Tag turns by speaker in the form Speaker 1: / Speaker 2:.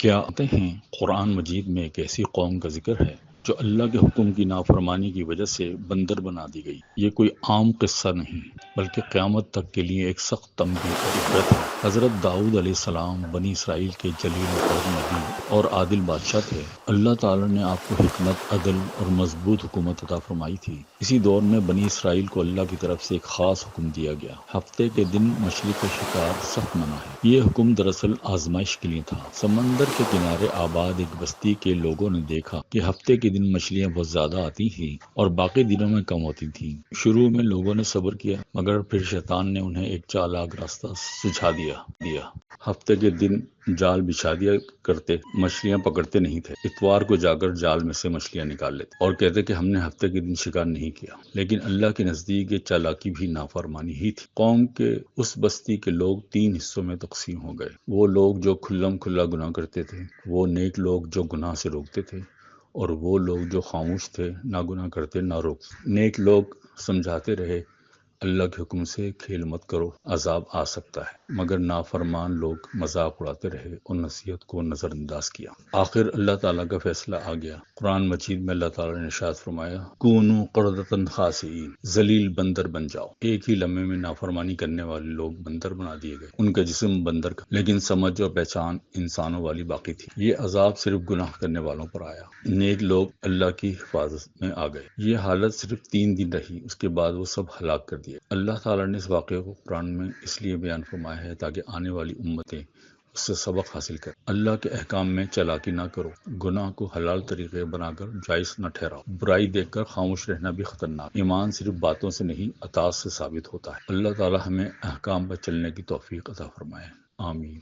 Speaker 1: کیا آتے ہیں قرآن مجید میں ایک ایسی قوم کا ذکر ہے جو اللہ کے حکم کی نافرمانی کی وجہ سے بندر بنا دی گئی۔ یہ کوئی عام قصہ نہیں بلکہ قیامت تک کے لیے ایک سخت تنبیہ اور عبرت ہے۔ حضرت داؤد علیہ السلام بنی اسرائیل کے جلیل القدر نبی اور عادل بادشاہ تھے۔ اللہ تعالیٰ نے آپ کو حکمت، عدل اور مضبوط حکومت عطا فرمائی تھی۔ اسی دور میں بنی اسرائیل کو اللہ کی طرف سے ایک خاص حکم دیا گیا۔ ہفتے کے دن مچھلی کا شکار سخت منع ہے۔ یہ حکم دراصل آزمائش کے لیے تھا۔ سمندر کے کنارے آباد ایک بستی کے لوگوں نے دیکھا کہ ہفتے کے دن مچھلیاں بہت زیادہ آتی تھیں اور باقی دنوں میں کم ہوتی تھیں۔ شروع میں لوگوں نے صبر کیا، مگر پھر شیطان نے انہیں ایک چالاک راستہ سجھا دیا۔ ہفتے کے دن جال بچھا دیا کرتے، مچھلیاں پکڑتے نہیں تھے۔ اتوار کو جا کر جال میں سے مچھلیاں نکال لیتے اور کہتے کہ ہم نے ہفتے کے دن شکار نہیں کیا۔ لیکن اللہ کے نزدیک یہ چالاکی بھی نافرمانی ہی تھی۔ قوم کے اس بستی کے لوگ 3 حصوں میں تقسیم ہو گئے۔ وہ لوگ جو کھلم کھلا گناہ کرتے تھے، وہ نیک لوگ جو گناہ سے روکتے تھے، اور وہ لوگ جو خاموش تھے، نہ گناہ کرتے نہ روکتے۔ نیک لوگ سمجھاتے رہے، اللہ کے حکم سے کھیل مت کرو، عذاب آ سکتا ہے، مگر نافرمان لوگ مذاق اڑاتے رہے اور نصیحت کو نظر انداز کیا۔ آخر اللہ تعالیٰ کا فیصلہ آ گیا۔ قرآن مجید میں اللہ تعالیٰ نے ارشاد فرمایا، کونوا قردۃ خاسئین، ذلیل بندر بن جاؤ۔ ایک ہی لمحے میں نافرمانی کرنے والے لوگ بندر بنا دیے گئے۔ ان کا جسم بندر کا، لیکن سمجھ اور پہچان انسانوں والی باقی تھی۔ یہ عذاب صرف گناہ کرنے والوں پر آیا۔ نیک لوگ اللہ کی حفاظت میں آ گئے۔ یہ حالت صرف 3 دن رہی، اس کے بعد وہ سب ہلاک کر دیے۔ اللہ تعالیٰ نے اس واقعے کو قرآن میں اس لیے بیان فرمایا ہے تاکہ آنے والی امتیں اس سے سبق حاصل کریں۔ اللہ کے احکام میں چالاکی نہ کرو، گناہ کو حلال طریقے بنا کر جائز نہ ٹھہراؤ، برائی دیکھ کر خاموش رہنا بھی خطرناک۔ ایمان صرف باتوں سے نہیں، اطاعت سے ثابت ہوتا ہے۔ اللہ تعالیٰ ہمیں احکام پر چلنے کی توفیق عطا فرمائے، آمین۔